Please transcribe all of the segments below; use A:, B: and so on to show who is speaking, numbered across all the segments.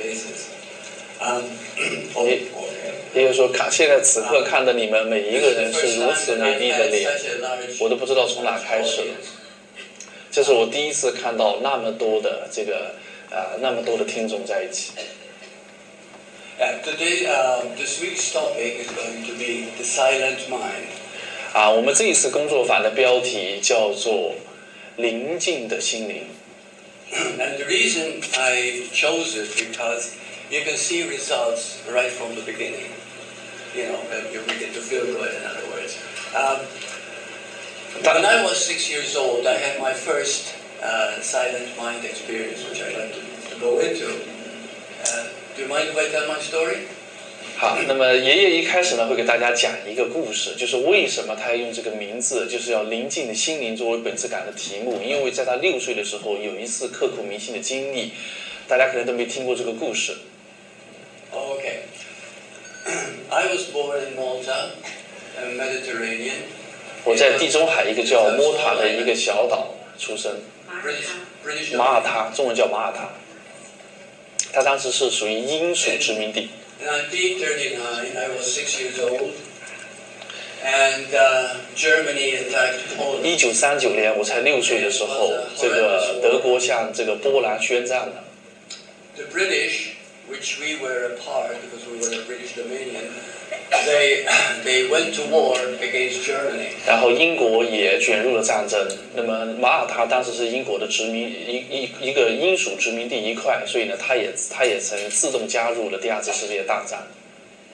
A: faces.
B: 也就是说，现在此刻看的你们每一个人是如此美丽的脸，我都不知道从哪开始了。这是我第一次看到那么多的那么多的听众在一起。
A: Today, this week's topic is going to be the silent mind.
B: 我们这一次工作坊的标题叫做“宁静的心灵”。
A: And the reason I chose it because you can see results right from the beginning. You know, you begin to feel good, in other words. When I was 6 years old, I had my first silent mind experience, which I'd like to go into. Do you mind if I tell my story?
B: 好，那么爷爷一开始呢会给大家讲一个故事，就是为什么他要用这个名字，就是要宁静的心灵作为本质感的题目。因为在他6岁的时候有一次刻骨铭心的经历，大家可能都没听过这个故事。
A: Okay. I was born in Malta, Mediterranean.
B: 我在地中海一个叫莫塔的一个小岛出生，马耳他，中文叫马耳他。它当时是属于英属殖民地。
A: In 1939, I was 6 years old, and Germany attacked Poland.
B: 1939年，我才6岁的时候，这个德国向这个波兰宣战了。
A: The British, which we were a part because we were a British Dominion, they went to war against Germany.
B: 然后英国也卷入了战争。那么马耳他当时是英国的殖民一个英属殖民地一块，所以呢，他也曾自动加入了第2次世界大战。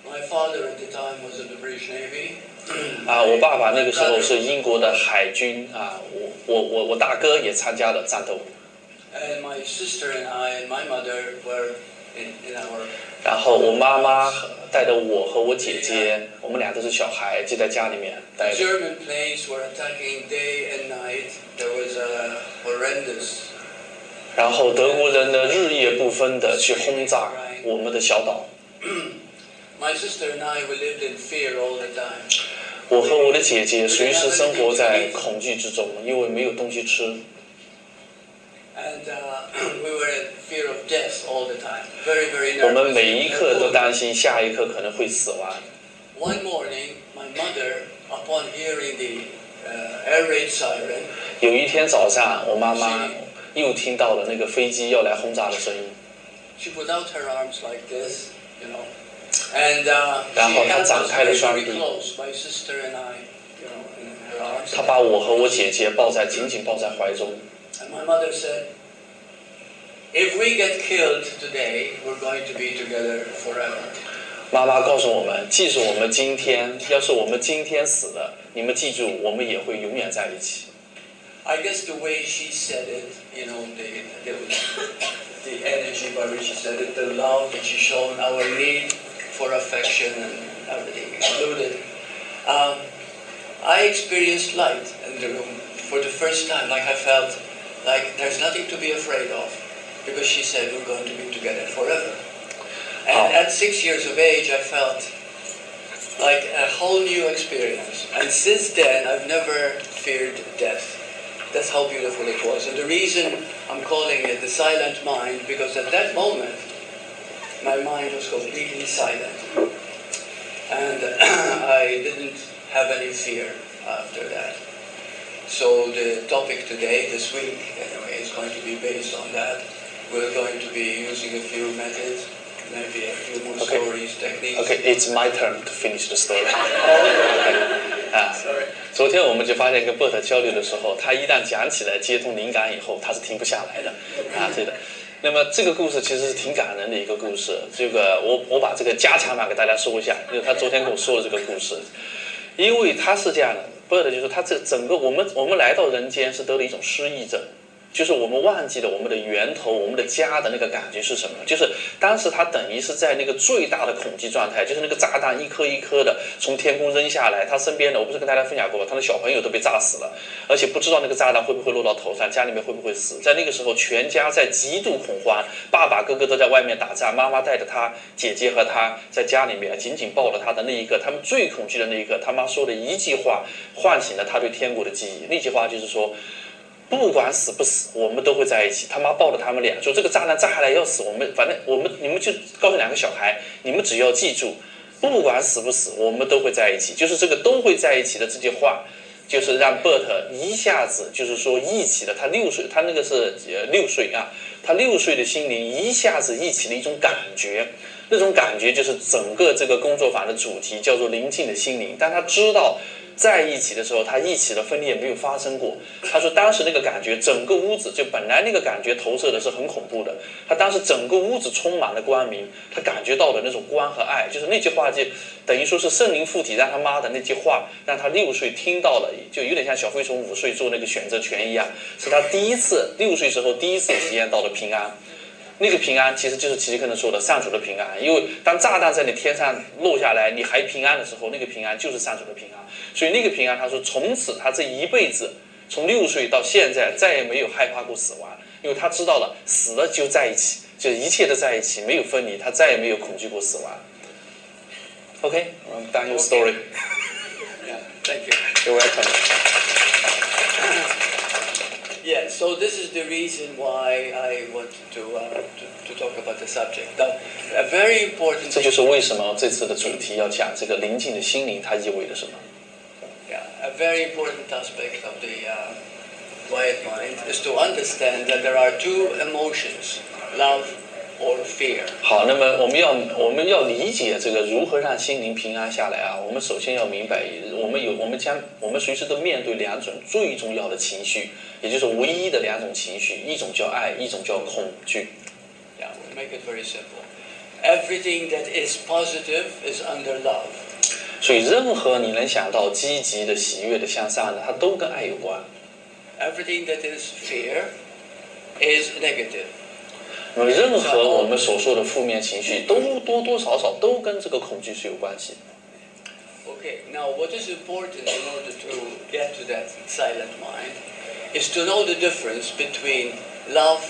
A: My father at the time was in the British Navy.
B: 我爸爸那个时候是英国的海军我大哥也参加了战斗。
A: And my sister and I and my mother were in our.
B: 然后我妈妈带着我和我姐姐，我们俩都是小孩，就在家里面待着。
A: German planes were attacking day and night. There was a horrendous.
B: 然后德国人呢日夜不分的去轰炸我们的小岛。
A: My sister and I, we lived in fear all the time.
B: 我和我的姐姐随时生活在恐惧之中，因为没有东西吃。
A: And we were in fear of death all the time. Very, very nervous.
B: 我们每一刻都担心下一刻可能会死亡。
A: One morning, my mother, upon hearing the air raid siren,
B: 有一天早上，我妈妈又听到了那个飞机要来轰炸的声音。
A: She put out her arms like this, you know, and
B: 然后她
A: she
B: 展
A: held
B: 开了
A: us
B: 双
A: very,
B: 臂，
A: very close. My sister and I, you know, in her arms.
B: 她把我和我姐姐紧紧抱在怀中。
A: And my mother said, "If we get killed today, we're going to be together forever."
B: 妈妈告诉我们，即使我们今天，要是我们今天死了，你们记住，我们也会永远在一起。
A: I guess the way she said it, you know, the energy by which she said it, the love that she showed, our need for affection and everything included. I experienced light in the room for the first time, like I felt like there's nothing to be afraid of, because she said we're going to be together forever. And at 6 years of age, I felt like a whole new experience. And since then, I've never feared death. That's how beautiful it was. And the reason I'm calling it the silent mind, because at that moment, my mind was completely silent. And I didn't have any fear after that. So the topic today, this week, anyway, is going to be based on that. We're going to be using a few methods, maybe a few more stories, techniques.
B: Okay, it's my turn to finish the story.
A: Sorry.
B: 昨天我们就发现跟 Bert 交流的时候，他一旦讲起来接通灵感以后，他是停不下来的对的。那么这个故事其实是挺感人的一个故事。这个我把这个加强版给大家说一下，因为他昨天跟我说了这个故事。因为他是这样的 ，Bert 就是他这整个我们来到人间是得了一种失忆症。就是我们忘记了我们的源头，我们的家的那个感觉是什么？就是当时他等于是在那个最大的恐惧状态，就是那个炸弹一颗一颗的从天空扔下来，他身边的我不是跟大家分享过吗？他的小朋友都被炸死了，而且不知道那个炸弹会不会落到头上，家里面会不会死。在那个时候，全家在极度恐慌，爸爸哥哥都在外面打仗，妈妈带着他姐姐和他在家里面紧紧抱着他的那一刻，他们最恐惧的那一刻，他妈说的一句话唤醒了他对天国的记忆。那句话就是说，不管死不死，我们都会在一起。他妈抱着他们俩说：“这个炸弹炸下来要死，反正你们就告诉2个小孩，你们只要记住，不管死不死，我们都会在一起。”就是这个都会在一起的这句话，就是让 Bert 一下子就是说忆起了他6岁，他那个是6岁啊，他6岁的心灵一下子忆起了一种感觉。那种感觉就是整个这个工作坊的主题叫做宁静的心灵。但他知道在一起的时候，他一起的分裂没有发生过。他说当时那个感觉，整个屋子就本来那个感觉投射的是很恐怖的，他当时整个屋子充满了光明，他感觉到的那种光和爱，就是那句话就等于说是圣灵附体让他妈的那句话，让他6岁听到了，就有点像小飞虫5岁做那个选择权一样，是他6岁时候第一次体验到的平安。那个平安其实就是奇迹克能说的上主的平安，因为当炸弹在你天上落下来，你还平安的时候，那个平安就是上主的平安。所以那个平安，他说从此他这一辈子，从6岁到现在再也没有害怕过死亡，因为他知道了死了就在一起，就一切都在一起，没有分离，他再也没有恐惧过死亡。OK, done your story.
A: Yeah, thank you.
B: You're welcome.
A: Yeah, so this is the reason why I want to talk about the subject. Now, a very important.
B: 这就是为什么这次的主题要讲这个宁静的心灵，它意味着什么
A: Yeah, a very important aspect of the quiet mind is to understand that there are 2 emotions, love or fear.
B: 好，那么我们要理解这个如何让心灵平安下来啊。我们首先要明白，我们随时都面对2种最重要的情绪，也就是唯一的2种情绪，一种叫爱，一种叫恐惧。
A: Yeah, we'll make it very simple. Everything that is positive is under love.
B: 所以任何你能想到积极的、喜悦的、向上的，它都跟爱有关。
A: Everything that is fear is negative.
B: 那么任何我们所说的负面情绪，都多多少少都跟这个恐惧是有关系。
A: Okay, now what is important in order to get to that silent mind is to know the difference between love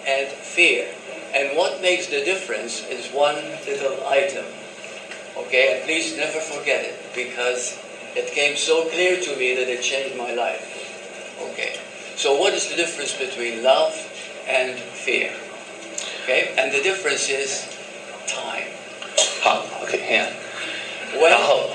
A: and fear. And what makes the difference is one little item. Okay, and please never forget it, because it came so clear to me that it changed my life. Okay, so what is the difference between love and fear? Okay, and the difference is time.
B: 好 ，OK， here.
A: When,
B: 然后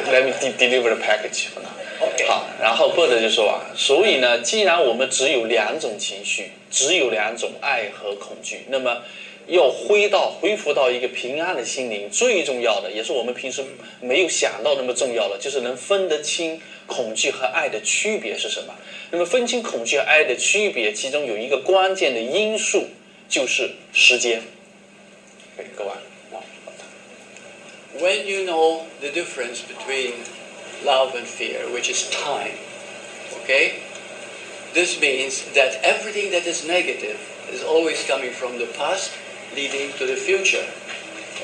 B: ，Let me deliver the package for now.
A: Okay.
B: 好，然后波德就说啊，所以呢，既然我们只有2种情绪，只有2种爱和恐惧，那么要恢复到一个平安的心灵，最重要的也是我们平时没有想到那么重要的，就是能分得清恐惧和爱的区别是什么。那么分清恐惧和爱的区别，其中有一个关键的因素就是时间。Go on.
A: when you know the difference between love and fear, which is time, okay? This means that everything that is negative is always coming from the past leading to the future.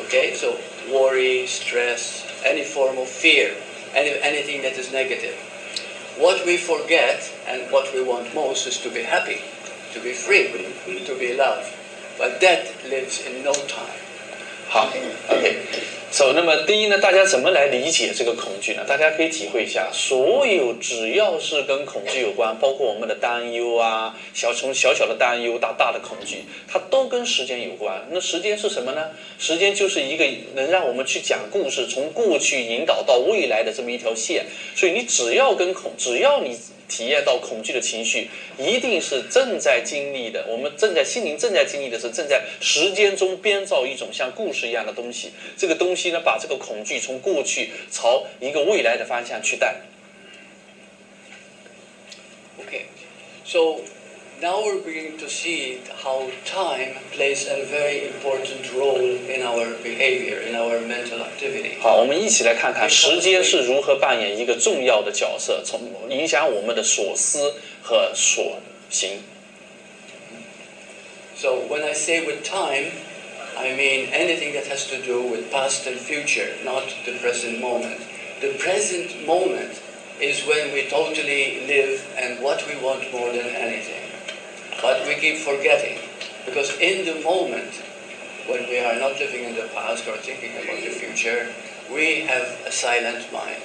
A: Okay, so worry, stress, any form of fear, anything that is negative. What we forget and what we want most is to be happy, to be free, to be loved. But that lives in no time.
B: 好 ，OK。So， 那么第一呢，大家怎么来理解这个恐惧呢？大家可以体会一下，所有只要是跟恐惧有关，包括我们的担忧啊，从小小的担忧到大的恐惧，它都跟时间有关。那时间是什么呢？时间就是一个能让我们去讲故事，从过去引导到未来的这么一条线。所以你只要你体验到恐惧的情绪，一定是正在经历的。我们心灵正在经历的是正在时间中编造一种像故事一样的东西。这个东西呢，把这个恐惧从过去朝一个未来的方向去带。
A: Okay, so now we're beginning to see how time plays a very important role in our behavior, in our mental activity.
B: 好，我们一起来看看时间是如何扮演一个重要的角色，从影响我们的所思和所行。
A: So when I say with time, I mean anything that has to do with past and future, not the present moment. The present moment is when we totally live and what we want more than anything. But we keep forgetting, because in the moment when we are not living in the past or thinking about the future, we have a silent mind.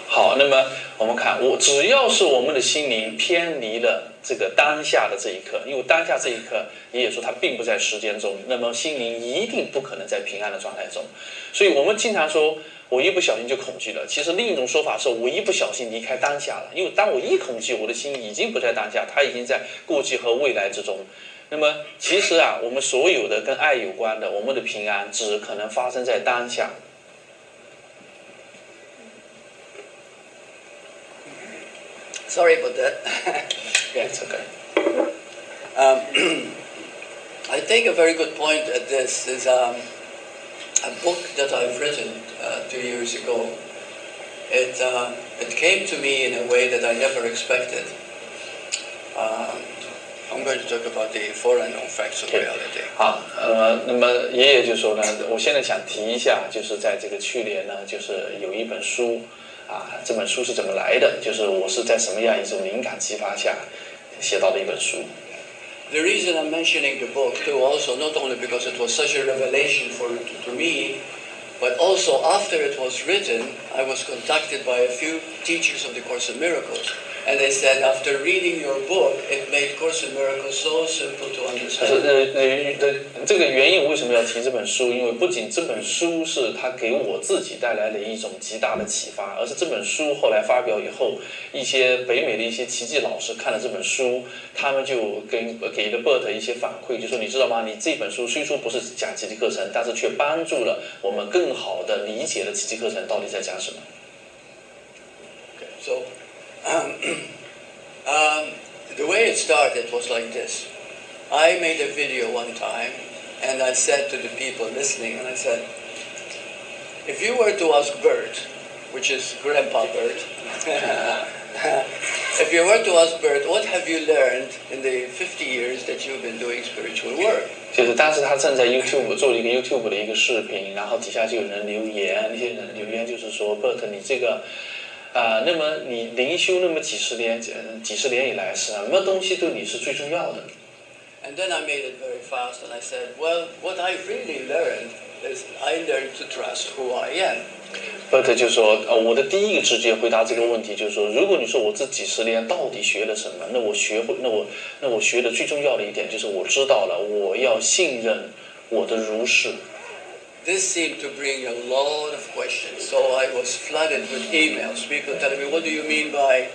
B: 好，那么我们看，只要是我们的心灵偏离了这个当下的这一刻，因为当下这一刻，也就是说它并不在时间中，那么心灵一定不可能在平安的状态中。所以我们经常说，我一不小心就恐惧了。其实另一种说法是我一不小心离开当下了，因为当我一恐惧，我的心已经不在当下，它已经在过去和未来之中。那么其实啊，我们所有的跟爱有关的，我们的平安只可能发生在当下。
A: Sorry about that.
B: Yeah, it's okay.
A: I think a very good point at this is a book that I've written 2 years ago. It came to me in a way that I never expected. I'm going to talk about the four unknown facts of reality.
B: 好，那么爷爷就说呢，我现在想提一下，就是在这个去年呢，就是有一本书。这本书是怎么来的？就是我是在什么样一种灵感激发下写到的一本书。
A: The reason I'm mentioning the book too, also not only because it was such a revelation to me, but also after it was written, I was contacted by a few teachers of the Course in Miracles, and they said after reading your book, it made Course in Miracles so simple to understand.
B: 这个原因为什么要提这本书？因为不仅这本书是它给我自己带来了一种极大的启发，而是这本书后来发表以后，一些北美的一些奇迹老师看了这本书，他们就给了 Bert 一些反馈，就说你知道吗？你这本书虽说不是讲奇迹课程，但是却帮助了我们更好的理解了奇迹课程到底在讲什么。
A: Okay, so the way it started was like this. I made a video one time, and I said to the people listening, and I said, if you were to ask Bert, which is Grandpa Bert, if you were to ask Bert, what have you learned in the 50 years that you've been doing spiritual work?
B: 就是当时他正在 YouTube 做了一个 YouTube 的一个视频，然后底下就有人留言，那些人留言就是说 ，Bert 你这个。那么你灵修那么几十年以来，什么东西对你是最重要的？
A: And then I made it very fast, and I said, well, what I really learned is I learned to trust who I am.
B: Bert 就说，我的第一个直接回答这个问题就是说，如果你说我这几十年到底学了什么，那我学的最重要的一点就是我知道了，我要信任我的如是。
A: This seemed to bring a lot of questions, so I was flooded with emails. People telling me, what do you mean by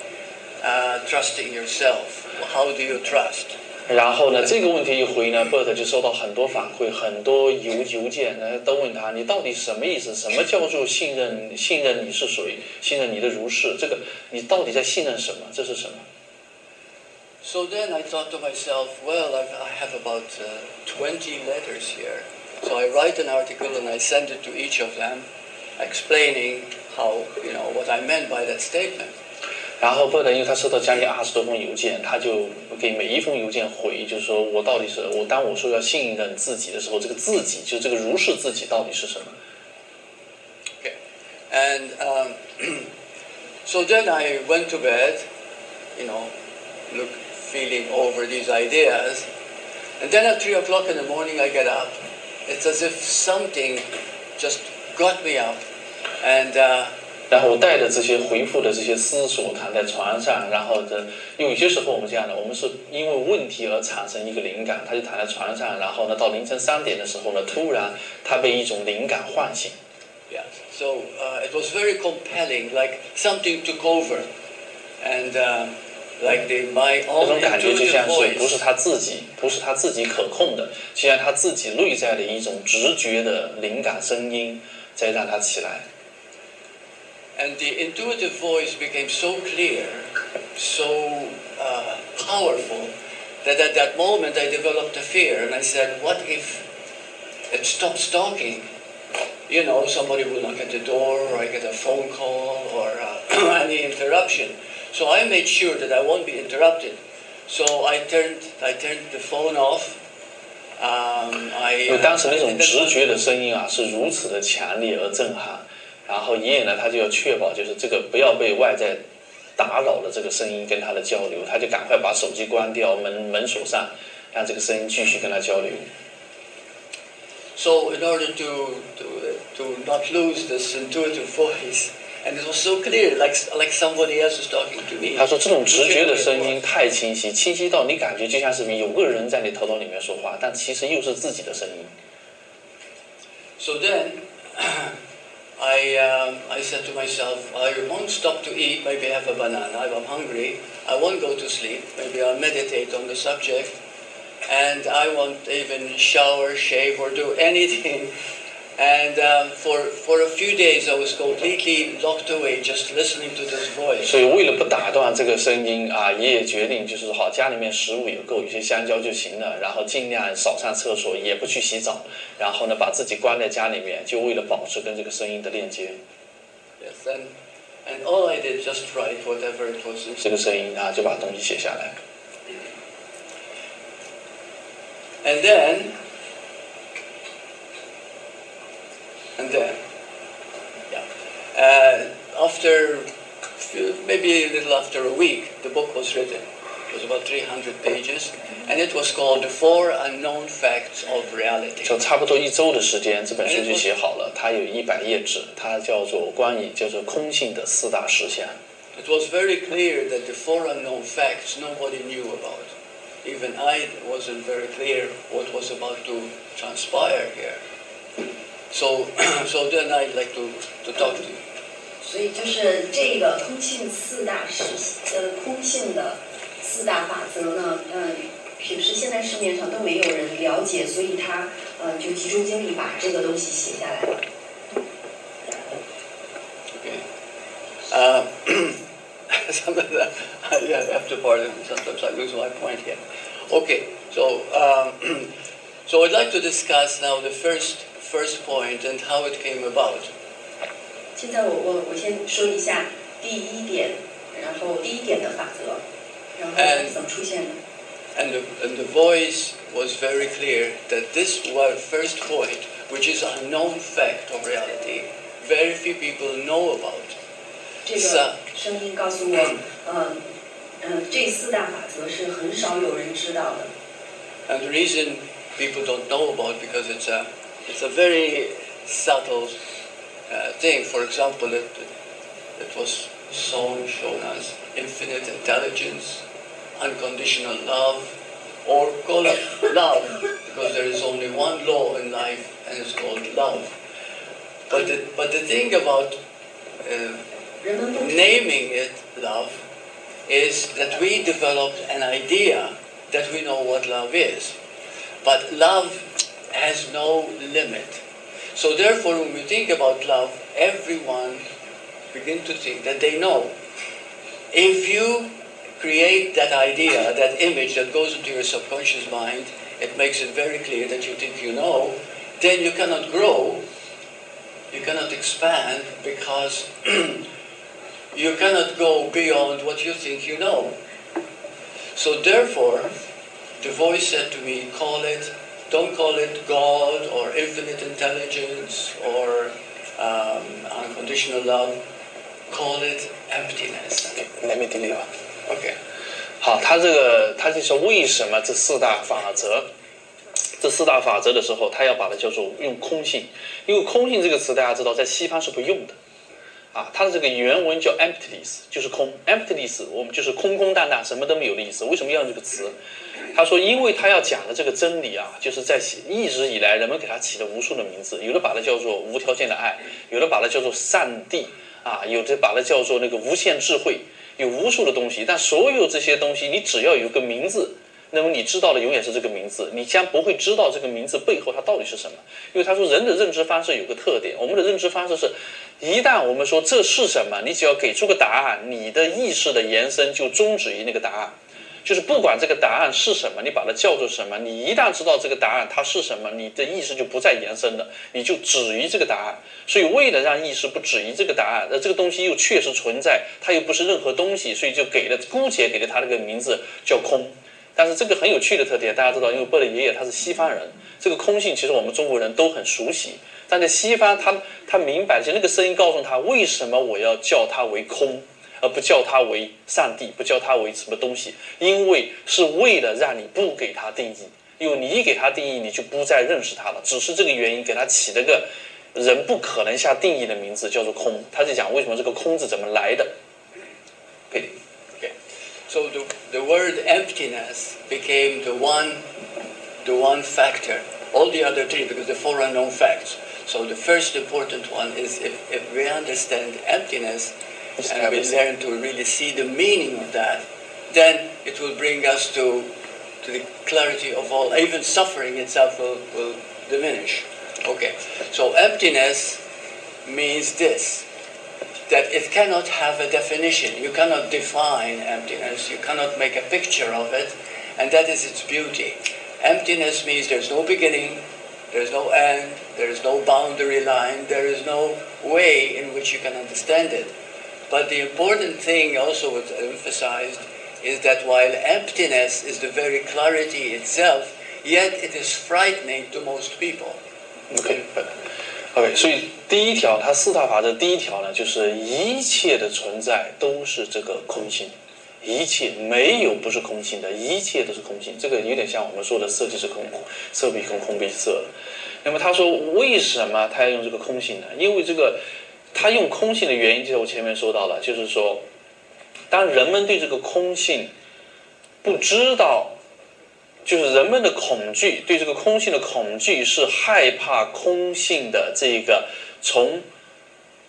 A: trusting yourself? How do you trust?
B: 然后呢，这个问题一回呢 ，Bert 就收到很多反馈，很多邮件，都问他，你到底什么意思？什么叫做信任你是谁？信任你的如是？这个你到底在信任什么？这是什么？
A: So then I thought to myself, well, I have about 20 letters here. So I write an article and I send it to each of them, explaining how, what I meant by that statement.
B: 然后 Bert 因为他收到将近20多封邮件，他就给每一封邮件回，就是说我到底是当我说要信任自己的时候，这个自己就是这个如是自己到底是什么
A: Okay, and so then I went to bed, feeling over these ideas, and then at 3 o'clock in the morning I get up. It's as if something just got me up, and
B: 然后我带着这些回复的这些思索躺在床上，然后因为有些时候我们这样的，我们是因为问题而产生一个灵感，他就躺在床上，然后呢到凌晨3点的时候呢，突然他被一种灵感唤醒。
A: Yeah, so it was very compelling, like something took over, and like my own
B: 这种感觉就
A: intuitive
B: 像是
A: voice.
B: 不是他自己可控的，就像他自己内在的一种直觉的灵感声音在让他起来。
A: And the intuitive voice became so clear, so powerful, that at that moment I developed a fear, and I said, what if it stops talking? Somebody will knock at the door, or I get a phone call, or any interruption. So I made sure that I won't be interrupted. So I turned the phone off. 因为
B: 当时那种直觉的声音啊，是如此的强烈而震撼。然后爷爷呢，他就要确保就是这个不要被外在打扰了这个声音跟他的交流，他就赶快把手机关掉，门锁上，让这个声音继续跟他交流。
A: So in order to not lose this intuitive voice, And it was so clear, like somebody else is talking to me.
B: 他说这种直觉的声音太清晰，清晰到你感觉就像是有个人在你头脑里面说话，但其实又是自己的声音。
A: So then, I said to myself, I won't stop to eat. Maybe have a banana if I'm hungry. I won't go to sleep. Maybe I'll meditate on the subject, and I won't even shower, shave, or do anything. And for a few days, I was completely locked away, just listening to this voice.
B: 所以为了不打断这个声音啊，爷爷决定就是好，家里面食物也够，有些香蕉就行了，然后尽量少上厕所，也不去洗澡，然后呢，把自己关在家里面，就为了保持跟这个声音的链接。
A: Yes, and all I did just write whatever it was.
B: 这个声音啊，就把东西写下来。
A: And then, after maybe a little after a week, the book was written. It was about 300 pages, and it was called The Four Unknown Facts of Reality.
B: 就差不多1周的时间，这本书就写好了。它有100页纸，它叫做空性的4大实相。
A: It was very clear that the four unknown facts nobody knew about. Even I wasn't very clear what was about to transpire here. So then I'd like to talk to you.
C: 所以就是这个空性的4大法则呢，平时现在市面上都没有人了解，所以他就集中精力把这个东西写下来了。
A: Okay. Sometimes I have to pardon. Sometimes I lose my point here. Okay. So I'd like to discuss now the first point and how it came about.
C: 现在我先说一下第一点，然后第一点的法则，然后怎么出现的。
A: And the voice was very clear that this first point, which is a known fact of reality, very few people know about.
C: 这个声音告诉我，这4大法则是很少有人知道的。
A: And the reason people don't know about because it's a very subtle thing. For example, it was shown as infinite intelligence, unconditional love, or call it love, because there is only one law in life, and it's called love. But the thing about naming it love is that we developed an idea that we know what love is. But love has no limit. So therefore, when we think about love, everyone begins to think that they know. If you create that idea, that image that goes into your subconscious mind, it makes it very clear that you think you know, then you cannot grow, you cannot expand, because you cannot go beyond what you think you know. So therefore, the voice said to me, don't call it God or infinite intelligence or unconditional love, call it emptiness.
B: Let me deliver.
A: Okay.
B: 好，他就说为什么这4大法则的时候，他要把它叫做用空性，因为空性这个词大家知道在西方是不用的。它的这个原文叫 emptiness， 就是空 emptiness， 我们就是空空荡荡，什么都没有的意思。为什么要用这个词？他说，因为他要讲的这个真理啊，就是在一直以来人们给他起了无数的名字，有的把它叫做无条件的爱，有的把它叫做上帝有的把它叫做那个无限智慧，有无数的东西。但所有这些东西，你只要有个名字，那么你知道的永远是这个名字，你将不会知道这个名字背后它到底是什么。因为他说人的认知方式有个特点，我们的认知方式是，一旦我们说这是什么，你只要给出个答案，你的意识的延伸就终止于那个答案。就是不管这个答案是什么，你把它叫做什么，你一旦知道这个答案它是什么，你的意识就不再延伸了，你就止于这个答案。所以为了让意识不止于这个答案，这个东西又确实存在，它又不是任何东西，所以就姑且给了它那个名字叫空。但是这个很有趣的特点，大家知道，因为波的爷爷他是西方人，这个空性其实我们中国人都很熟悉，但在西方他明白，就那个声音告诉他，为什么我要叫它为空，而不叫它为上帝，不叫它为什么东西？因为是为了让你不给它定义，因为你一给它定义，你就不再认识它了。只是这个原因给它起了个人不可能下定义的名字叫做空，他就讲为什么这个空字怎么来的。可以。
A: Okay. So the word emptiness became the one factor. All the other three, because the four unknown facts. So the first important one is if we understand emptiness and we learn to really see the meaning of that, then it will bring us to the clarity of all. Even suffering itself will diminish. Okay. So emptiness means this, that it cannot have a definition. You cannot define emptiness. You cannot make a picture of it, and that is its beauty. Emptiness means there's no beginning, there's no end, there is no boundary line, there is no way in which you can understand it. But the important thing also was emphasized is that while emptiness is the very clarity itself, yet it is frightening to most people.
B: OK， 所以第一条，它四大法则第一条呢，就是一切的存在都是这个空性。一切没有不是空性的，一切都是空性。这个有点像我们说的色即是空，色必空，空必色。那么他说为什么他要用这个空性呢？因为这个他用空性的原因，就是我前面说到了，就是说当人们对这个空性不知道，就是人们的恐惧，对这个空性的恐惧是害怕空性的这个从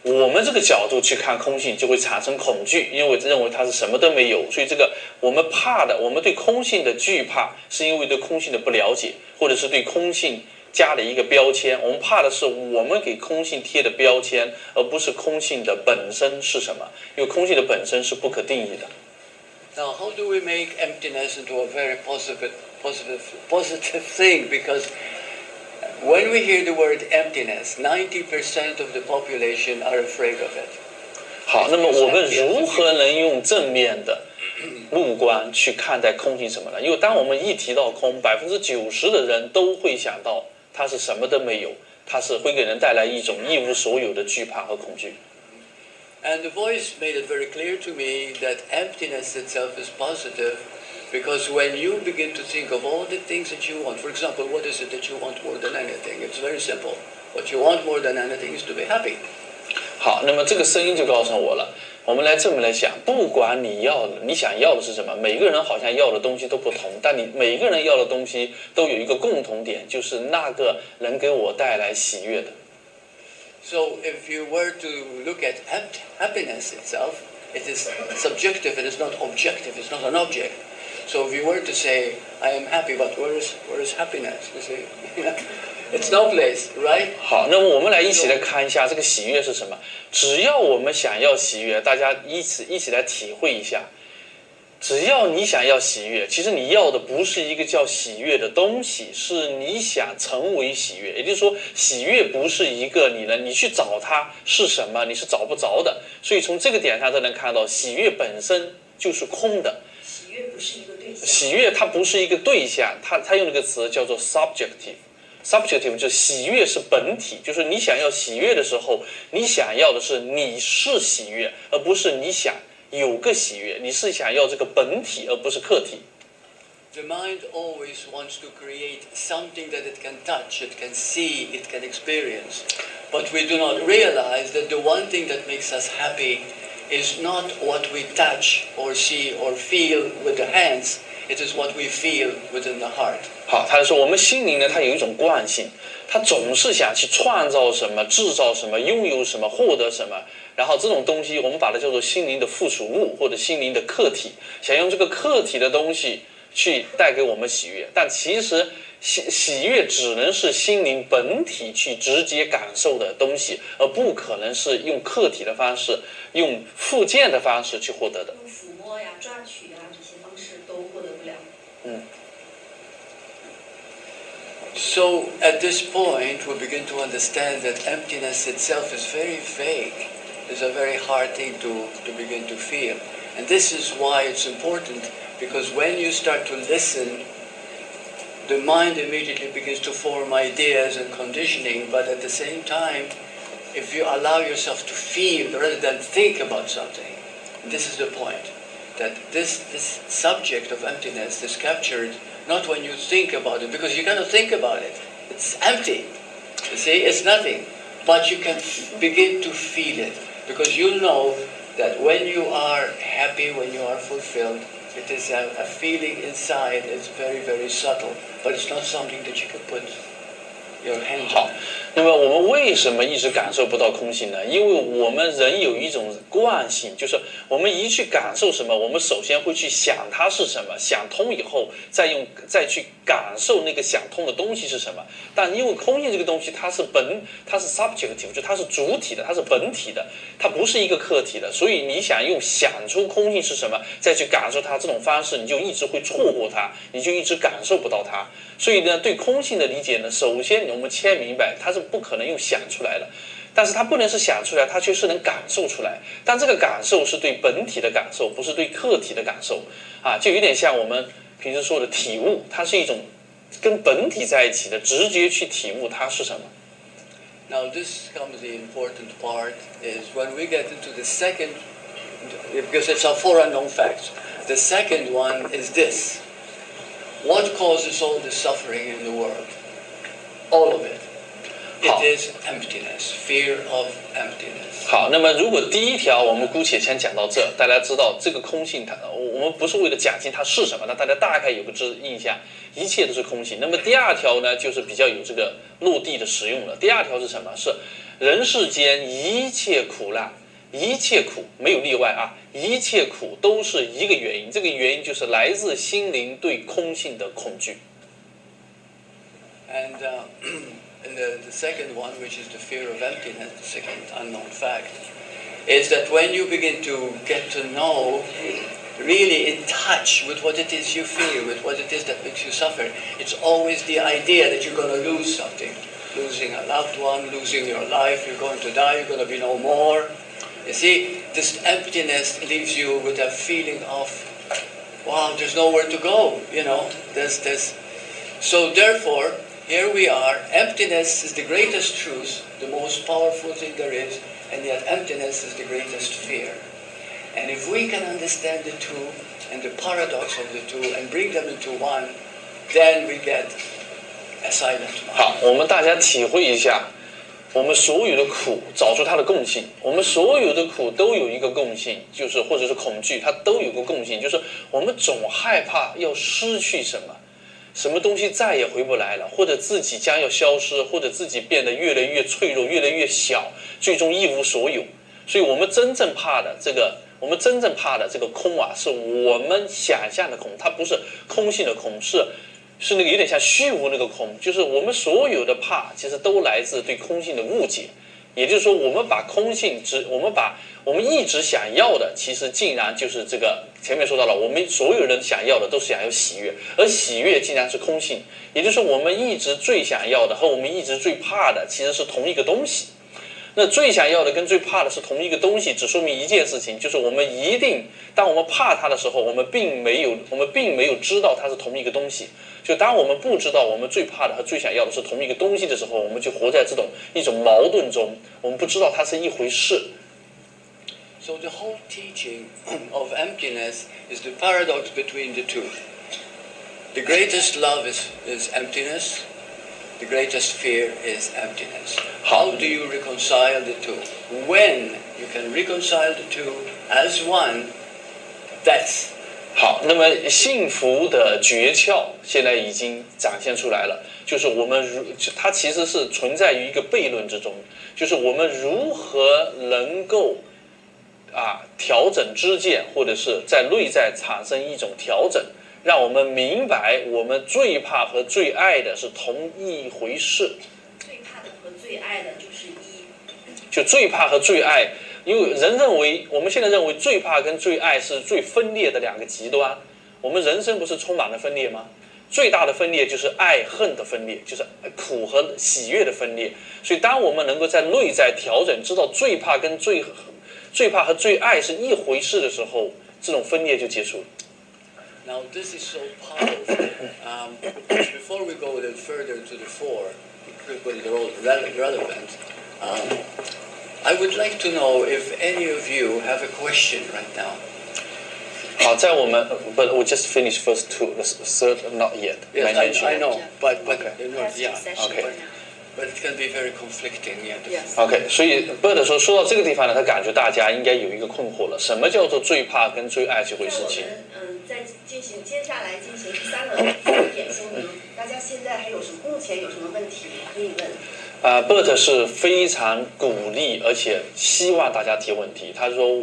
B: 我们这个角度去看空性就会产生恐惧，因为认为它是什么都没有，所以这个我们怕的，我们对空性的惧怕是因为对空性的不了解，或者是对空性加了一个标签。我们怕的是我们给空性贴的标签，而不是空性的本身是什么，因为空性的本身是不可定义的。
A: Now, how do we make emptiness into a very positive thing? Because when we hear the word emptiness, 90% of the population are afraid of it.
B: 好，那么我们如何能用正面的目光去看待空性什么呢？因为当我们一提到空，90%的人都会想到它是什么都没有，它是会给人带来一种一无所有的惧怕和恐惧。
A: And the voice made it very clear to me that emptiness itself is positive, because when you begin to think of all the things that you want, for example, what is it that you want more than anything? It's very simple. What you want more than anything is to be happy.
B: 好，那么这个声音就告诉我了。我们来这么来想，不管你想要的是什么，每个人好像要的东西都不同，但你每个人要的东西都有一个共同点，就是那个能给我带来喜悦的。
A: So if you were to look at happiness itself, it is subjective, it is not objective, it's not an object. So if you were to say, I am happy, but where is happiness? You see, it's no place, right?
B: 好，那么我们来一起来看一下这个喜悦是什么。只要我们想要喜悦，大家一起来体会一下。只要你想要喜悦，其实你要的不是一个叫喜悦的东西，是你想成为喜悦。也就是说，喜悦不是一个你去找它是什么，你是找不着的。所以从这个点上就能看到，喜悦本身就是空的。
C: 喜悦不是一个对象。
B: 喜悦它不是一个对象，它用了个词叫做 subjective。subjective 就是喜悦是本体，就是你想要喜悦的时候，你想要的是你是喜悦，而不是你想有个喜悦，你是想要这个本体，而不是客体。
A: The mind always wants to create something that it can touch, it can see, it can experience. But we do not realize that the one thing that makes us happy is not what we touch or see or feel with the hands, it is what we feel within the heart.
B: 好，他说我们心灵呢，它有一种惯性，它总是想去创造什么、制造什么、拥有什么、获得什么。然后这种东西，我们把它叫做心灵的附属物或者心灵的客体，想用这个客体的东西去带给我们喜悦。但其实喜悦只能是心灵本体去直接感受的东西，而不可能是用客体的方式、用附件的方式去获得的。
C: 用抚摸呀、抓取呀这些方式都获得不了。
A: So at this point, we begin to understand that emptiness itself is very vague. It's a very hard thing to begin to feel. And this is why it's important, because when you start to listen, the mind immediately begins to form ideas and conditioning, but at the same time, if you allow yourself to feel rather than think about something, this is the point, that this subject of emptiness is captured not when you think about it, because you cannot think about it. It's empty. You see, it's nothing. but you can begin to feel it, because you know that when you are happy, when you are fulfilled, it is a feeling inside. It's very, very subtle, but it's not something that you can put your hand on.
B: 好，那么我们为什么一直感受不到空性呢？因为我们人有一种惯性，就是我们一去感受什么，我们首先会去想它是什么，想通以后再去感受那个想通的东西是什么。但因为空性这个东西它是 subjective， 就它是主体的，它是本体的，它不是一个客体的，所以你想用想出空性是什么，再去感受它这种方式，你就一直会错过它，你就一直感受不到它。所以呢，对空性的理解呢，首先我们先明白它是不可能用想出来的，但是它不能是想出来，它却是能感受出来。但这个感受是对本体的感受，不是对客体的感受啊，就有点像我们平时说的体悟，它是一种跟本体在一起的直觉去体悟它是什么。
A: Now this comes the important part is when we get into the second, because it's our four unknown facts. The second one is this. What causes all the suffering in the world? All of it. It is emptiness, fear of emptiness.
B: 好，那么如果第一条我们姑且先讲到这，大家知道这个空性它，我们不是为了讲清它是什么，那大家大概有个印象，一切都是空性。那么第二条呢，就是比较有这个落地的实用了。第二条是什么？是人世间一切苦难，一切苦没有例外啊，一切苦都是一个原因，这个原因就是来自心灵对空性的恐惧。
A: And the second one, which is the fear of emptiness, the second unknown fact, is that when you begin to get to know, really in touch with what it is you feel, with what it is that makes you suffer, it's always the idea that you're going to lose something. Losing a loved one, losing your life, you're going to die, you're going to be no more. You see, this emptiness leaves you with a feeling of, wow, there's nowhere to go, you know. So therefore, here we are. Emptiness is the greatest truth, the most powerful thing there is, and yet emptiness is the greatest fear. And if we can understand the two and the paradox of the two and bring them into one, then we get a silent mind.
B: 好，我们大家体会一下，我们所有的苦找出它的共性，我们所有的苦都有一个共性，就是或者是恐惧，它都有个共性，就是我们总害怕要失去什么。什么东西再也回不来了，或者自己将要消失，或者自己变得越来越脆弱，越来越小，最终一无所有。所以我们真正怕的这个空啊，是我们想象的空，它不是空性的空，是那个有点像虚无那个空，就是我们所有的怕，其实都来自对空性的误解。也就是说，我们把空性我们一直想要的，其实竟然就是这个前面说到了，我们所有人想要的都是想要喜悦，而喜悦竟然是空性。也就是说，我们一直最想要的和我们一直最怕的其实是同一个东西。那最想要的跟最怕的是同一个东西，只说明一件事情，就是我们一定，当我们怕它的时候，我们并没有知道它是同一个东西。就当我们不知道我们最怕的和最想要的是同一个东西的时候，我们就活在一种矛盾中，我们不知道它是一回事。
A: So the whole teaching of emptiness is the paradox between the two. The greatest love is emptiness. The greatest fear is emptiness. How do you reconcile the two? When you can reconcile the two as one, that's
B: 好，那么幸福的诀窍现在已经展现出来了，就是它其实是存在于一个悖论之中，就是我们如何能够调整知见，或者是在内在产生一种调整，让我们明白我们最怕和最爱的是同一回事。
C: 最怕的和最爱的就是
B: 就最怕和最爱，因为我们现在认为最怕跟最爱是最分裂的两个极端。我们人生不是充满了分裂吗？最大的分裂就是爱恨的分裂，就是苦和喜悦的分裂。所以当我们能够在内在调整，知道最怕和最爱是一回事的时候，这种分裂就结束了。
A: Now this is so powerful. Before we go a little further to the four, because they're all relevant, I would like to know if any of you have a question right now.
B: 好，在我们 but we just finished first two, the third not yet.
A: Yes, I know, but
B: okay.
A: yeah.
B: Okay.
A: but it can be very conflicting.
C: Yes.
B: OK， 所以 Bird 说到这个地方呢，他感觉大家应该有一个困惑了，什么叫做最怕跟最爱这回事情？
C: 在接下来进行第三个点说明，大家现在还有什么目前有什么问题可以问
B: ？Bird 是非常鼓励而且希望大家提问题。他说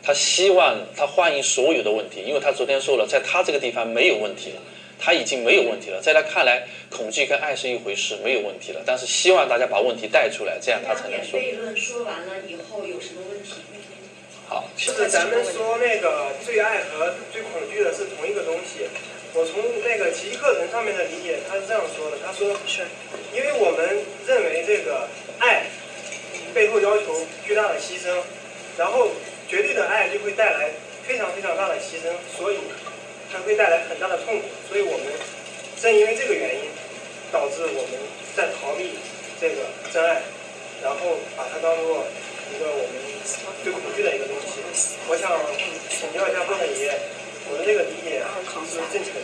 B: 他希望他欢迎所有的问题，因为他昨天说了，在他这个地方没有问题了。他已经没有问题了，在他看来，恐惧跟爱是一回事，没有问题了。但是希望大家把问题带出来，这样他才能说。
C: 悖论说完了以后有什么问题？
B: 好，
D: 就是咱们说那个最爱和最恐惧的是同一个东西。我从那个奇迹课程上面的理解，他是这样说的：他说，因为我们认为这个爱背后要求巨大的牺牲，然后绝对的爱就会带来非常非常大的牺牲，所以它会带来很大的痛苦，所以我们正因为这个原因，导致我们在逃避这个真爱，然后把它当做一个我们最恐惧的一个东西。我想请教一下波本爷，我的这个理解是正确的。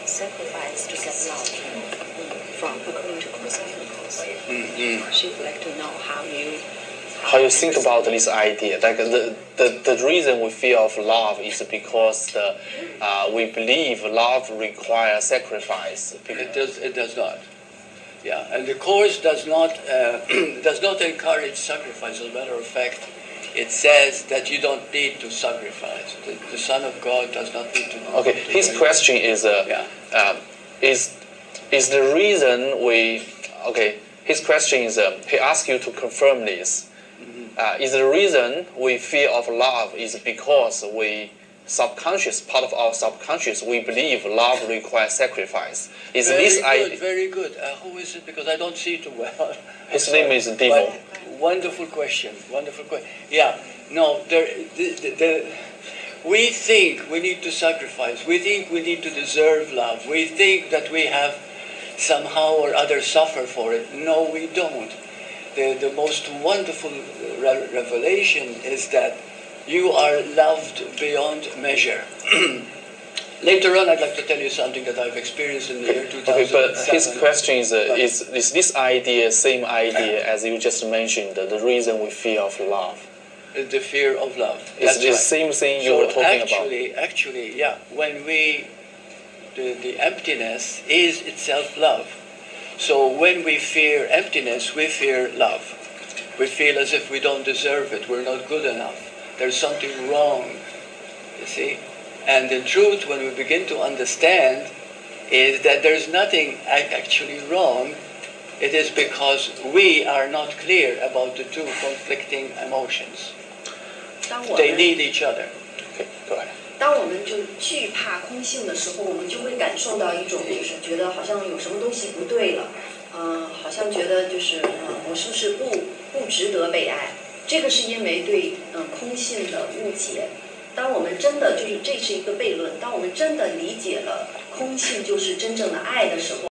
E: Sacrifice to get love from according to cosmos. She would like to know
B: how you think about this idea. Like the reason we feel of love is because we believe love requires sacrifice.
A: It does not. Yeah, and the Course does not encourage sacrifice. As a matter of fact, it says that you don't need to sacrifice. The Son of God does not need to.
B: Okay, his question is is the reason we okay. His question is he asks you to confirm this. Is the reason we fear of love is because we subconscious, part of our subconscious, we believe love requires sacrifice. Is this idea?
A: Very good. Who is it? Because I don't see it well.
B: His name is Devil.
A: Wonderful question. Wonderful question. Yeah. No. We think we need to sacrifice. We think we need to deserve love. We think that we have somehow or other suffer for it. No, we don't. The most wonderful revelation is that you are loved beyond measure. Later on, I'd like to tell you something that I've experienced in the year 2007.
B: Okay, but his question is this idea same idea as you just mentioned, the reason we fear of love?
A: The fear of love.
B: It's the same thing you were talking about.
A: Actually, yeah. When the emptiness is itself love. So when we fear emptiness, we fear love. We feel as if we don't deserve it. We're not good enough. There's something wrong, you see? And the truth, when we begin to understand, is that there's nothing actually wrong. It is because we are not clear about the two conflicting emotions. They need each other.
B: Okay, go ahead.
C: 当我们就惧怕空性的时候，我们就会感受到一种就是觉得好像有什么东西不对了，好像觉得就是我是不是不值得被爱？这个是因为对空性的误解。当我们真的就是这是一个悖论，当我们真的理解了空性就是真正的爱的时候。